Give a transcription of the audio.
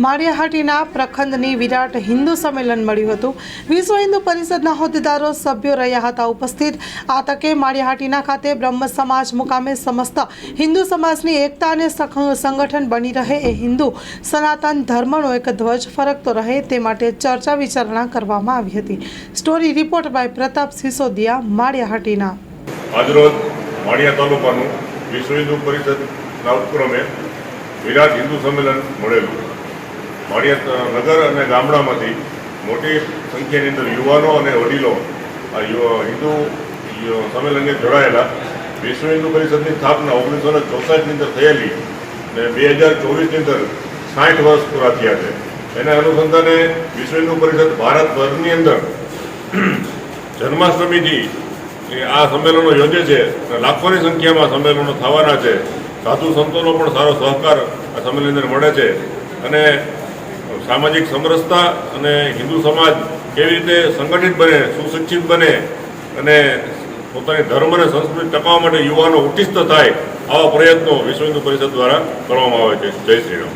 માળિયાહાટીના પ્રખંડની વિરાટ હિન્દુ સંમેલન મળ્યું હતું। વિશ્વ હિન્દુ પરિષદના હોદ્દેદારો સભ્યો રહ્યા હતા ઉપસ્થિત। આ તકે માળિયાહાટીના ખાતે બ્રહ્મ સમાજ મુકામે સમસ્ત હિન્દુ સમાજની એકતા અને સંગઠન બની રહે એ હિન્દુ સનાતન ધર્મનો એક ધ્વજ ફરકતો રહે તે માટે ચર્ચા વિચારણા કરવામાં આવી હતી। Story report by Pratap Sisodiya, Maliyahatina. આજરોજ માળિયા તાલુકાનું વિશ્વ હિન્દુ પરિષદના ઉપક્રમે વિરાટ હિન્દુ સંમેલન મળેલું। માળિયા નગર અને ગામડામાંથી મોટી સંખ્યાની અંદર યુવાનો અને વડીલો આ હિન્દુ સંમેલનને જોડાયેલા। વિશ્વ હિન્દુ પરિષદની સ્થાપના 1964ની અંદર થયેલી ને 2024ની અંદર 60 વર્ષ પૂરા થયા છે। એના અનુસંધાને વિશ્વ હિન્દુ પરિષદ ભારતભરની અંદર જન્માષ્ટમીથી આ સંમેલનો યોજે છે। લાખોની સંખ્યામાં સંમેલનો થવાના છે। સાધુ સંતોનો પણ સારો સહકાર આ સંમેલનની અંદર મળે છે અને સામાજિક સમરસતા અને હિન્દુ સમાજ કેવી રીતે સંગઠિત બને, સુશિક્ષિત બને અને પોતાની ધર્મ અને સંસ્કૃતિ ટકાવવા માટે યુવાનો ઉત્તિષ્ઠ થાય, આવા પ્રયત્નો વિશ્વ હિન્દુ પરિષદ દ્વારા કરવામાં આવે છે। જય શ્રી રામ।